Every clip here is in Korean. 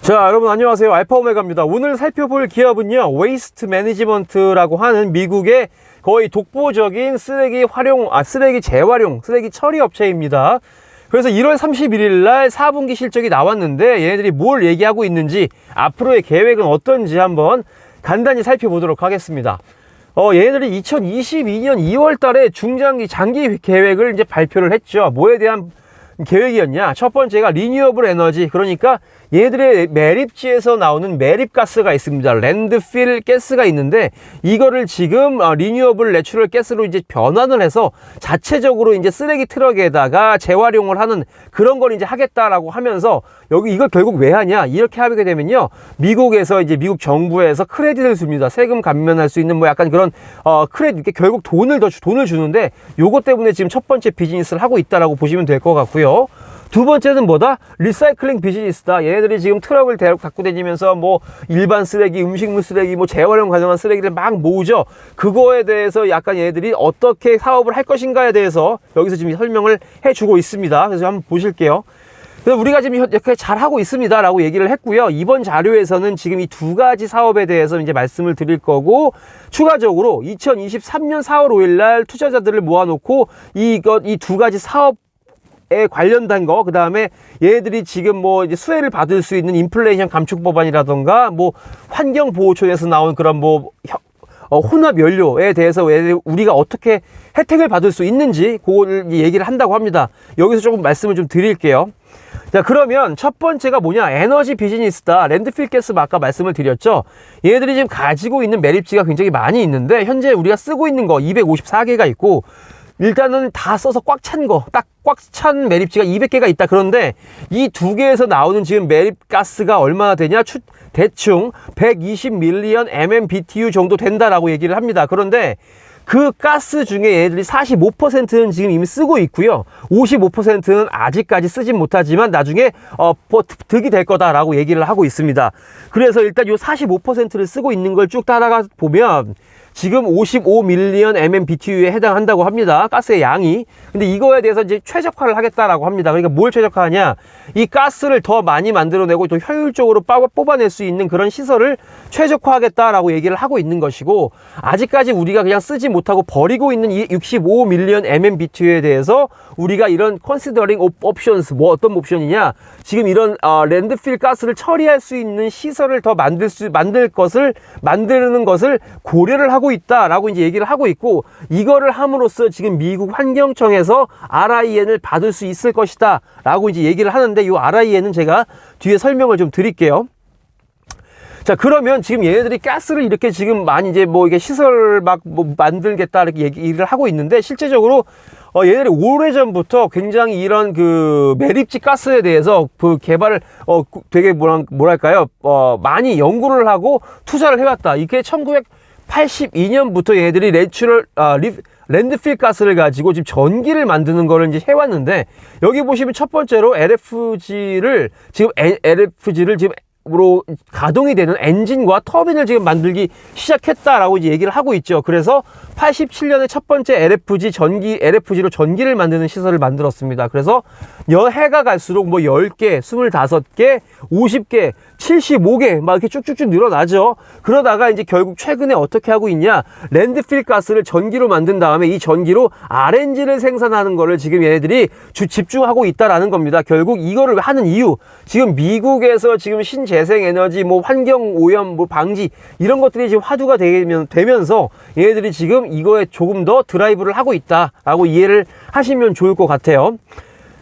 자, 여러분 안녕하세요. 알파오메가입니다. 오늘 살펴볼 기업은요, 웨이스트 매니지먼트라고 하는 미국의 거의 독보적인 쓰레기 재활용, 쓰레기 처리 업체입니다. 그래서 1월 31일 날 4분기 실적이 나왔는데 얘네들이 뭘 얘기하고 있는지, 앞으로의 계획은 어떤지 한번 간단히 살펴보도록 하겠습니다. 얘네들이 2022년 2월 달에 장기 계획을 이제 발표를 했죠. 뭐에 대한 계획이었냐? 첫 번째가 리뉴어블 에너지, 그러니까 얘들의 매립지에서 나오는 매립가스가 있습니다. 랜드필 가스가 있는데 이거를 지금 리뉴어블 내추럴 가스로 이제 변환을 해서 자체적으로 이제 쓰레기 트럭에다가 재활용을 하는 그런 걸 이제 하겠다라고 하면서, 이걸 결국 왜 하냐? 이렇게 하게 되면요, 미국에서 이제 미국 정부에서 크레딧을 줍니다. 세금 감면할 수 있는 뭐 약간 그런 크레딧, 결국 돈을 주는데 요것 때문에 지금 첫 번째 비즈니스를 하고 있다라고 보시면 될 것 같고요. 두 번째는 뭐다? 리사이클링 비즈니스다. 얘네들이 지금 트럭을 갖고 다니면서 뭐 일반 쓰레기, 음식물 쓰레기, 뭐 재활용 가능한 쓰레기를 막 모으죠. 그거에 대해서 약간 얘네들이 어떻게 사업을 할 것인가에 대해서 여기서 지금 설명을 해주고 있습니다. 그래서 한번 보실게요. 그래서 우리가 지금 이렇게 잘 하고 있습니다 라고 얘기를 했고요. 이번 자료에서는 지금 이 두 가지 사업에 대해서 이제 말씀을 드릴 거고, 추가적으로 2023년 4월 5일 날 투자자들을 모아놓고 이 두 가지 사업 에 관련된 거, 그 다음에 얘들이 지금 뭐 이제 수혜를 받을 수 있는 인플레이션 감축 법안이라던가 뭐 환경보호청에서 나온 그런 뭐 혼합 연료에 대해서 우리가 어떻게 혜택을 받을 수 있는지 그걸 얘기를 한다고 합니다. 여기서 조금 말씀을 좀 드릴게요. 자, 그러면 첫 번째가 뭐냐? 에너지 비즈니스다. 랜드필 가스 아까 말씀을 드렸죠. 얘들이 지금 가지고 있는 매립지가 굉장히 많이 있는데 현재 우리가 쓰고 있는 거 254개가 있고, 일단은 다 써서 꽉 찬 매립지가 200개가 있다. 그런데 이 두 개에서 나오는 지금 매립가스가 얼마나 되냐? 대충 120 밀리언 MMBTU 정도 된다라고 얘기를 합니다. 그런데 그 가스 중에 얘들이 45%는 지금 이미 쓰고 있고요. 55%는 아직까지 쓰진 못하지만 나중에 득이 될 거다라고 얘기를 하고 있습니다. 그래서 일단 요 45%를 쓰고 있는 걸 쭉 따라가 보면 지금 55 밀리언 MMBTU에 해당한다고 합니다. 가스의 양이. 근데 이거에 대해서 이제 최적화를 하겠다라고 합니다. 그러니까 뭘 최적화하냐? 이 가스를 더 많이 만들어내고 또 효율적으로 뽑아낼 수 있는 그런 시설을 최적화하겠다라고 얘기를 하고 있는 것이고, 아직까지 우리가 그냥 쓰지 못하고 버리고 있는 이 65 밀리언 MMBTU에 대해서 우리가 이런 considering options, 뭐 어떤 옵션이냐? 지금 이런 랜드필 가스를 처리할 수 있는 시설을 더 만드는 것을 고려를 하고 있다라고 이제 얘기를 하고 있고, 이거를 함으로써 지금 미국 환경청에서 RIN을 받을 수 있을 것이다 라고 이제 얘기를 하는데, 이 RIN은 제가 뒤에 설명을 좀 드릴게요. 자, 그러면 지금 얘네들이 가스를 이렇게 지금 많이 이제 뭐 이게 시설 만들겠다 이렇게 얘기를 하고 있는데, 실제적으로 얘네들이 오래전부터 굉장히 이런 그 매립지 가스에 대해서 그 개발을 되게 뭐랄까요, 많이 연구를 하고 투자를 해왔다. 이게 1982년부터 얘네들이 랜드필 가스를 가지고 지금 전기를 만드는 거를 이제 해왔는데, 여기 보시면 첫 번째로 LFG를 지금 가동이 되는 엔진과 터빈을 지금 만들기 시작했다라고 이제 얘기를 하고 있죠. 그래서 87년에 첫 번째 LFG로 전기를 만드는 시설을 만들었습니다. 그래서 해가 갈수록 뭐 10개, 25개, 50개, 75개 막 이렇게 쭉쭉쭉 늘어나죠. 그러다가 이제 결국 최근에 어떻게 하고 있냐? 랜드필 가스를 전기로 만든 다음에 이 전기로 RNG를 생산하는 거를 지금 얘네들이 집중하고 있다라는 겁니다. 결국 이거를 하는 이유, 지금 미국에서 지금 신재생에너지, 뭐 환경오염 뭐 방지 이런 것들이 지금 화두가 되면서 얘네들이 지금 이거에 조금 더 드라이브를 하고 있다라고 이해를 하시면 좋을 것 같아요.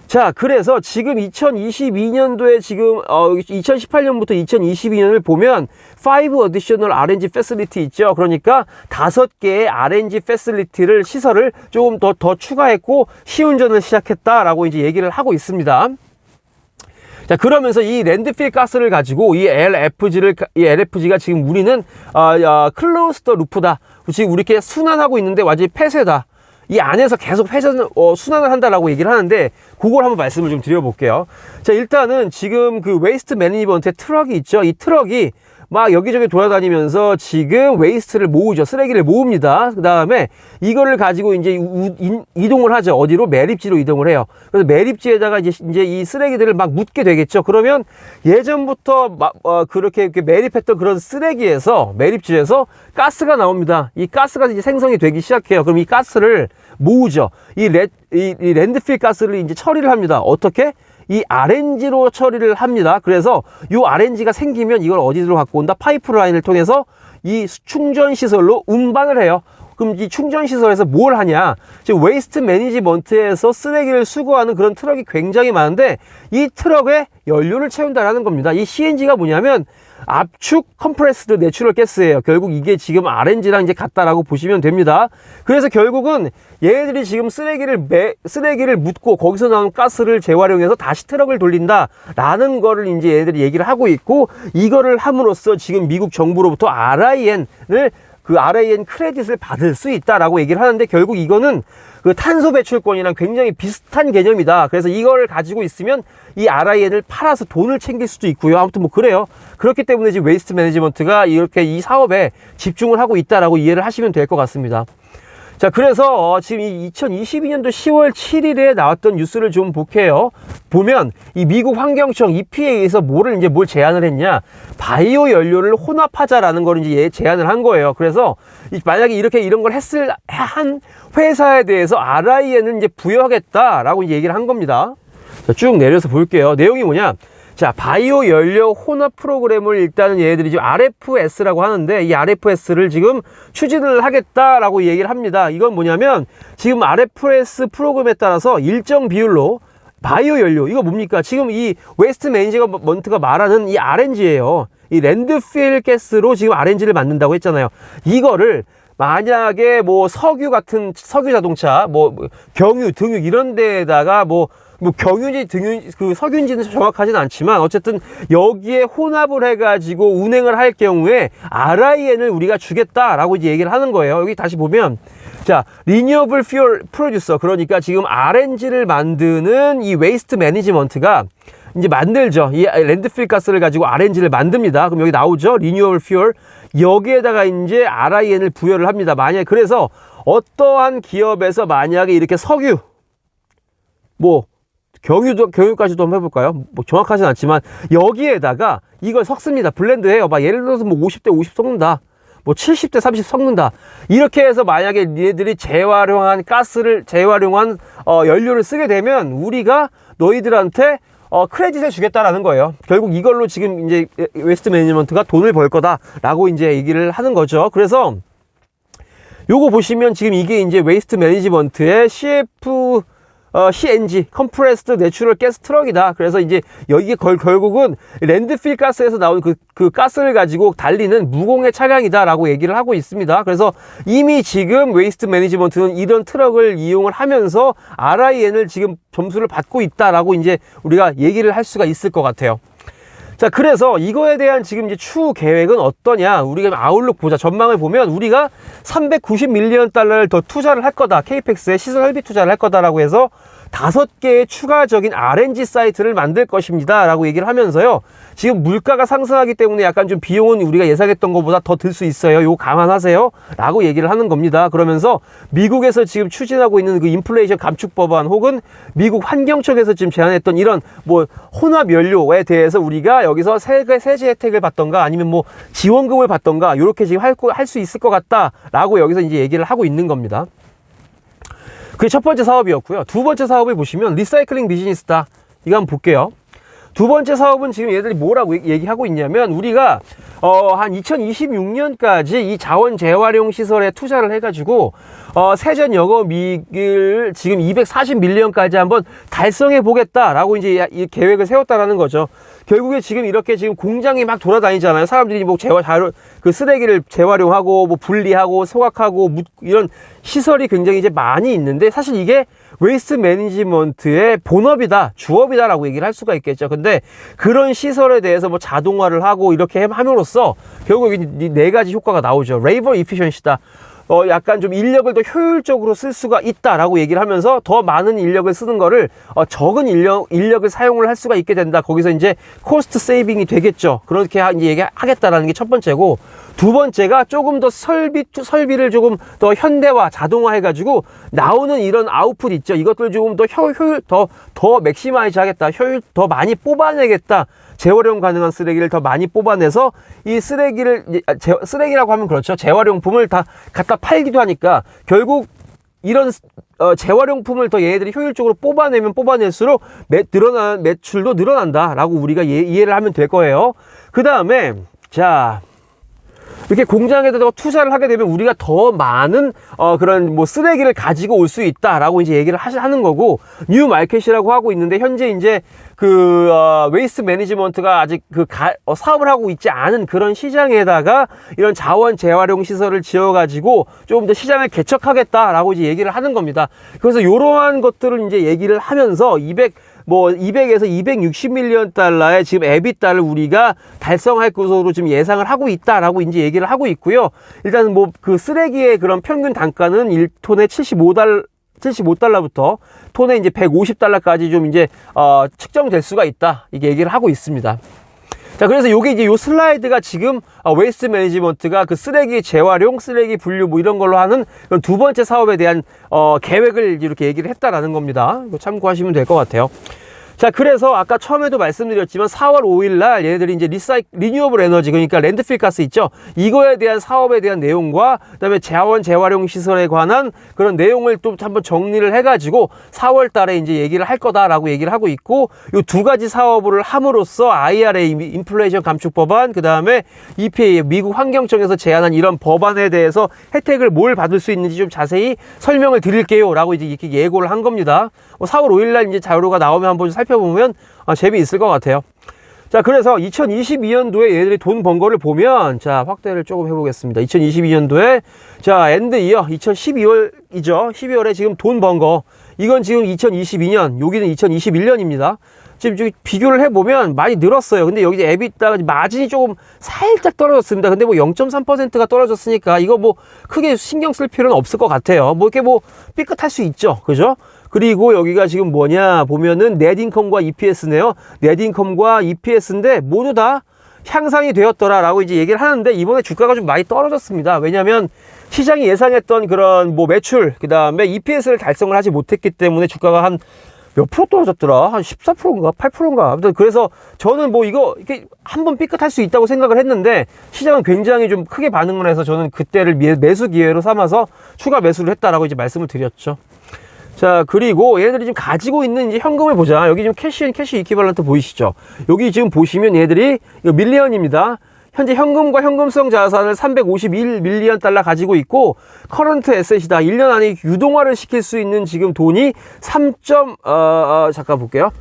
자, 그래서 지금 2022년도에 지금 2018년부터 2022년을 보면 5 additional RNG facility 있죠. 그러니까 5개의 RNG facility를, 시설을 조금 더 추가했고 시운전을 시작했다라고 이제 얘기를 하고 있습니다. 자, 그러면서 이 랜드필 가스를 가지고 이 LFG가 지금 우리는 클로스드 루프다. 지금 우리 이렇게 순환하고 있는데 완전히 폐쇄다. 이 안에서 계속 순환을 한다라고 얘기를 하는데, 그걸 한번 말씀을 좀 드려볼게요. 자, 일단은 지금 그 웨이스트 매니지먼트의 트럭이 있죠. 이 트럭이 막 여기저기 돌아다니면서 지금 웨이스트를 모으죠. 쓰레기를 모읍니다. 그 다음에 이거를 가지고 이제 이동을 하죠. 어디로? 매립지로 이동을 해요. 그래서 매립지에다가 이제 이 쓰레기들을 막 묻게 되겠죠. 그러면 예전부터 그렇게 매립했던 그런 쓰레기에서, 매립지에서 가스가 나옵니다. 이 가스가 이제 생성이 되기 시작해요. 그럼 이 가스를 모으죠. 이 랜드필 가스를 이제 처리를 합니다. 어떻게? 이 RNG로 처리를 합니다. 그래서 이 RNG가 생기면 이걸 어디로 갖고 온다? 파이프라인을 통해서 이 충전 시설로 운반을 해요. 그럼 이 충전 시설에서 뭘 하냐? 지금 웨이스트 매니지먼트에서 쓰레기를 수거하는 그런 트럭이 굉장히 많은데 이 트럭에 연료를 채운다라는 겁니다. 이 CNG가 뭐냐면 압축 컴프레스드 내추럴 가스예요. 결국 이게 지금 RNG랑 이제 같다라고 보시면 됩니다. 그래서 결국은 얘네들이 지금 쓰레기를 묻고 거기서 나온 가스를 재활용해서 다시 트럭을 돌린다라는 거를 이제 얘네들이 얘기를 하고 있고, 이거를 함으로써 지금 미국 정부로부터 RIN 크레딧을 받을 수 있다라고 얘기를 하는데, 결국 이거는 그 탄소 배출권이랑 굉장히 비슷한 개념이다. 그래서 이걸 가지고 있으면 이 RIN을 팔아서 돈을 챙길 수도 있고요. 아무튼 뭐 그래요. 그렇기 때문에 지금 웨이스트 매니지먼트가 이렇게 이 사업에 집중을 하고 있다라고 이해를 하시면 될 것 같습니다. 자, 그래서 지금 이 2022년도 10월 7일에 나왔던 뉴스를 좀 볼게요. 보면 이 미국 환경청 EPA에서 뭘 제안을 했냐? 바이오 연료를 혼합하자라는 걸 이제 제안을 한 거예요. 그래서 만약에 이런 걸 한 회사에 대해서 RIN을 이제 부여하겠다라고 이제 얘기를 한 겁니다. 자, 쭉 내려서 볼게요. 내용이 뭐냐? 자, 바이오 연료 혼합 프로그램을 일단은 얘네들이 지금 RFS라고 하는데, 이 RFS를 지금 추진을 하겠다라고 얘기를 합니다. 이건 뭐냐면 지금 RFS 프로그램에 따라서 일정 비율로 바이오 연료, 이거 뭡니까? 지금 이 웨스트 매니지먼트가 말하는 이 RNG예요. 이 랜드필 가스로 지금 RNG를 만든다고 했잖아요. 이거를 만약에 뭐 석유 자동차, 뭐 경유, 등유 이런 데다가 뭐 경유인지 석유인지는 정확하진 않지만 어쨌든 여기에 혼합을 해가지고 운행을 할 경우에 RIN을 우리가 주겠다라고 이제 얘기를 하는 거예요. 여기 다시 보면, 자, 리뉴어블 퓨얼 프로듀서, 그러니까 지금 RNG를 만드는 이 웨이스트 매니지먼트가 이제 만들죠. 이 랜드필 가스를 가지고 RNG를 만듭니다. 그럼 여기 나오죠. 리뉴어블 퓨얼. 여기에다가 이제 RIN을 부여를 합니다. 만약에 그래서 어떠한 기업에서 만약에 이렇게 석유, 뭐 경유까지도 한번 해볼까요? 뭐 정확하진 않지만 여기에다가 이걸 섞습니다. 블렌드해요. 막 예를 들어서 뭐 50대 50 섞는다. 뭐 70대 30 섞는다. 이렇게 해서 만약에 얘들이 재활용한 연료를 쓰게 되면 우리가 너희들한테 크레딧을 주겠다라는 거예요. 결국 이걸로 지금 이제 웨스트 매니지먼트가 돈을 벌 거다라고 이제 얘기를 하는 거죠. 그래서 요거 보시면 지금 이게 이제 웨이스트 매니지먼트의 CNG, 컴프레스드 내추럴 가스 트럭이다. 그래서 이제 여기에 결국은 랜드필 가스에서 나온 그 가스를 가지고 달리는 무공해 차량이다라고 얘기를 하고 있습니다. 그래서 이미 지금 웨이스트 매니지먼트는 이런 트럭을 이용을 하면서 RIN을 지금 점수를 받고 있다라고 이제 우리가 얘기를 할 수가 있을 것 같아요. 자, 그래서 이거에 대한 지금 이제 추후 계획은 어떠냐? 우리가 아웃룩 보자. 전망을 보면 우리가 390밀리언 달러를 더 투자를 할 거다. 케이펙스에 시설 설비 투자를 할 거다라고 해서 5개의 추가적인 RNG 사이트를 만들 것입니다 라고 얘기를 하면서요, 지금 물가가 상승하기 때문에 약간 좀 비용은 우리가 예상했던 것보다 더 들 수 있어요. 이거 감안하세요 라고 얘기를 하는 겁니다. 그러면서 미국에서 지금 추진하고 있는 그 인플레이션 감축 법안, 혹은 미국 환경청에서 지금 제안했던 이런 뭐 혼합 연료에 대해서 우리가 여기서 세제 혜택을 받던가 아니면 뭐 지원금을 받던가 이렇게 지금 할 수 있을 것 같다 라고 여기서 이제 얘기를 하고 있는 겁니다. 그게 첫 번째 사업이었고요. 두 번째 사업을 보시면 리사이클링 비즈니스다. 이거 한번 볼게요. 두 번째 사업은 지금 얘들이 뭐라고 얘기하고 있냐면, 우리가 한 2026년까지 이 자원 재활용 시설에 투자를 해가지고 세전 영업이익을 지금 240밀리언까지 한번 달성해 보겠다라고 이제 이 계획을 세웠다라는 거죠. 결국에 지금 이렇게 지금 공장이 막 돌아다니잖아요. 사람들이 뭐 그 쓰레기를 재활용하고 뭐 분리하고 소각하고 이런 시설이 굉장히 이제 많이 있는데, 사실 이게 웨이스트 매니지먼트의 본업이다, 주업이다라고 얘기를 할 수가 있겠죠. 근데 그런 시설에 대해서 뭐 자동화를 하고 이렇게 함으로써 결국 이 네 가지 효과가 나오죠. 레이버 이피션시다. 약간 좀 인력을 더 효율적으로 쓸 수가 있다라고 얘기를 하면서 더 많은 인력을 쓰는 거를 적은 인력을 사용을 할 수가 있게 된다. 거기서 이제 코스트 세이빙이 되겠죠. 그렇게 이제 얘기하겠다라는 게 첫 번째고, 두 번째가 조금 더 설비를 조금 더 현대화, 자동화 해가지고 나오는 이런 아웃풋 있죠. 이것들 조금 더 효율, 더 맥시마이즈 하겠다. 효율 더 많이 뽑아내겠다. 재활용 가능한 쓰레기를 더 많이 뽑아내서 이 쓰레기라고 하면 그렇죠. 재활용품을 다 갖다 팔기도 하니까 결국 이런 재활용품을 더 얘네들이 효율적으로 뽑아내면 뽑아낼수록 늘어나는 매출도 늘어난다라고 우리가 이해를 하면 될 거예요. 그 다음에 자, 이렇게 공장에다가 투자를 하게 되면 우리가 더 많은 그런 뭐 쓰레기를 가지고 올 수 있다라고 이제 얘기를 하는 거고, 뉴 마켓이라고 하고 있는데 현재 이제 그 웨이스트 매니지먼트가 아직 사업을 하고 있지 않은 그런 시장에다가 이런 자원 재활용 시설을 지어 가지고 조금 더 시장을 개척하겠다라고 이제 얘기를 하는 겁니다. 그래서 이러한 것들을 이제 얘기를 하면서 200에서 260밀리언 달러의 지금 에비타를 우리가 달성할 것으로 지금 예상을 하고 있다라고 이제 얘기를 하고 있고요. 일단 뭐 그 쓰레기의 그런 평균 단가는 1톤에 75달러부터 톤에 이제 150달러까지 좀 이제 측정될 수가 있다. 이게 얘기를 하고 있습니다. 자, 그래서 요게 이제 요 슬라이드가 지금 웨이스트 매니지먼트가 그 쓰레기 재활용, 쓰레기 분류 뭐 이런 걸로 하는 두 번째 사업에 대한 계획을 이렇게 얘기를 했다라는 겁니다. 이거 참고하시면 될 것 같아요. 자, 그래서 아까 처음에도 말씀드렸지만 4월 5일 날 얘네들이 이제 리뉴어블 에너지, 그러니까 랜드필 가스 있죠. 이거에 대한 사업에 대한 내용과 그다음에 자원 재활용 시설에 관한 그런 내용을 또 한번 정리를 해가지고 4월 달에 이제 얘기를 할 거다라고 얘기를 하고 있고, 요 두 가지 사업을 함으로써 IRA 인플레이션 감축 법안, 그다음에 EPA 미국 환경청에서 제안한 이런 법안에 대해서 혜택을 뭘 받을 수 있는지 좀 자세히 설명을 드릴게요라고 이제 이렇게 예고를 한 겁니다. 4월 5일 날 이제 자료가 나오면 한번 살펴보면 재미있을 것 같아요. 자, 그래서 2022년도에 얘들이 돈 번 거를 보면, 자, 확대를 조금 해보겠습니다. 2022년도에, 자, 엔드 이어, 2012월이죠. 12월에 지금 돈 번 거. 이건 지금 2022년, 여기는 2021년입니다. 지금 비교를 해보면 많이 늘었어요. 근데 여기 에비타 마진이 조금 살짝 떨어졌습니다. 근데 뭐 0.3%가 떨어졌으니까 이거 뭐 크게 신경 쓸 필요는 없을 것 같아요. 뭐 이렇게 뭐 삐끗할 수 있죠. 그죠? 그리고 여기가 지금 뭐냐 보면은 넷인컴과 EPS네요. 넷인컴과 EPS인데 모두 다 향상이 되었더라라고 이제 얘기를 하는데, 이번에 주가가 좀 많이 떨어졌습니다. 왜냐하면 시장이 예상했던 그런 뭐 매출, 그 다음에 EPS를 달성을 하지 못했기 때문에 주가가 한 몇 프로 떨어졌더라? 한 14%인가? 8%인가? 아무튼 그래서 저는 뭐 이렇게 한번 삐끗할 수 있다고 생각을 했는데, 시장은 굉장히 좀 크게 반응을 해서 저는 그때를 매수 기회로 삼아서 추가 매수를 했다라고 이제 말씀을 드렸죠. 자, 그리고 얘네들이 지금 가지고 있는 이제 현금을 보자. 여기 지금 캐시 이퀴발런트 보이시죠? 여기 지금 보시면 얘들이 이거 밀리언입니다. 현재 현금과 현금성 자산을 351밀리언 달러 가지고 있고, 커런트 에셋이다. 1년 안에 유동화를 시킬 수 있는 지금 돈이 잠깐 볼게요.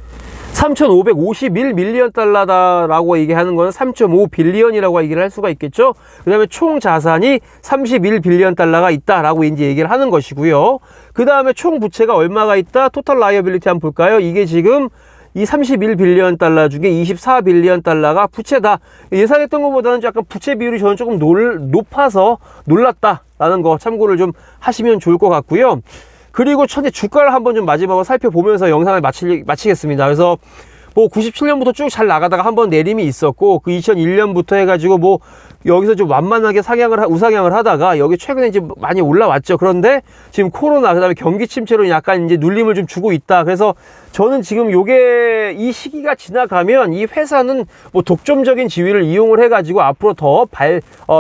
3,551밀리언 달러다라고 얘기하는 거는 3.5 빌리언이라고 얘기를 할 수가 있겠죠. 그 다음에 총 자산이 31빌리언 달러가 있다라고 이제 얘기를 하는 것이고요. 그 다음에 총 부채가 얼마가 있다? 토탈 라이어빌리티 한번 볼까요? 이게 지금 이 31빌리언 달러 중에 24빌리언 달러가 부채다. 예상했던 것보다는 약간 부채 비율이 저는 조금 높아서 놀랐다라는 거 참고를 좀 하시면 좋을 것 같고요. 그리고 현재 주가를 한번 좀 마지막으로 살펴보면서 영상을 마치겠습니다. 그래서 뭐 97년부터 쭉 잘 나가다가 한번 내림이 있었고, 그 2001년부터 해가지고 뭐 여기서 좀 완만하게 우상향을 하다가 여기 최근에 이제 많이 올라왔죠. 그런데 지금 코로나, 그 다음에 경기 침체로 약간 이제 눌림을 좀 주고 있다. 그래서 저는 지금 이 시기가 지나가면 이 회사는 뭐 독점적인 지위를 이용을 해가지고 앞으로 더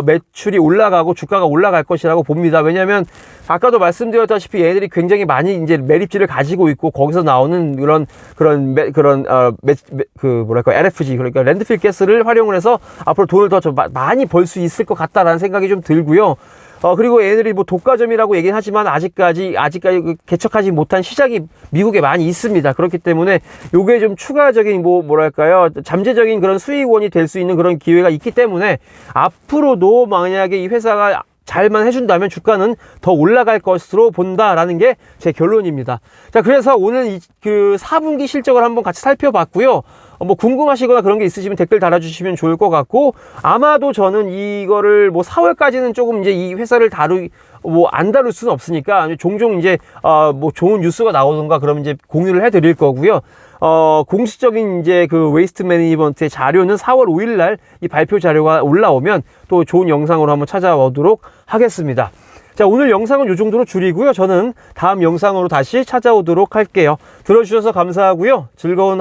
매출이 올라가고 주가가 올라갈 것이라고 봅니다. 왜냐하면 아까도 말씀드렸다시피 얘들이 굉장히 많이 이제 매립지를 가지고 있고, 거기서 나오는 LFG, 그러니까 랜드필 가스를 활용을 해서 앞으로 돈을 더 많이 벌 수 있을 것 같다라는 생각이 좀 들고요. 그리고 얘들이 뭐 독과점이라고 얘기는 하지만 아직까지 개척하지 못한 시장이 미국에 많이 있습니다. 그렇기 때문에 요게 좀 추가적인 잠재적인 그런 수익원이 될 수 있는 그런 기회가 있기 때문에, 앞으로도 만약에 이 회사가 잘만 해준다면 주가는 더 올라갈 것으로 본다라는 게 제 결론입니다. 자, 그래서 오늘 그 4분기 실적을 한번 같이 살펴봤고요. 뭐 궁금하시거나 그런 게 있으시면 댓글 달아주시면 좋을 것 같고, 아마도 저는 이거를 뭐 4월까지는 조금 이제 이 회사를 안 다룰 수는 없으니까 종종 이제 뭐 좋은 뉴스가 나오던가 그러면 이제 공유를 해드릴 거고요. 공식적인 이제 그 웨이스트 매니지먼트의 자료는 4월 5일 날 이 발표 자료가 올라오면 또 좋은 영상으로 한번 찾아오도록 하겠습니다. 자, 오늘 영상은 이 정도로 줄이고요. 저는 다음 영상으로 다시 찾아오도록 할게요. 들어주셔서 감사하고요. 즐거운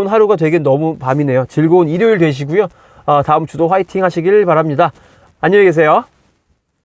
하루가 되긴 너무 밤이네요. 즐거운 일요일 되시고요. 다음 주도 화이팅 하시길 바랍니다. 안녕히 계세요.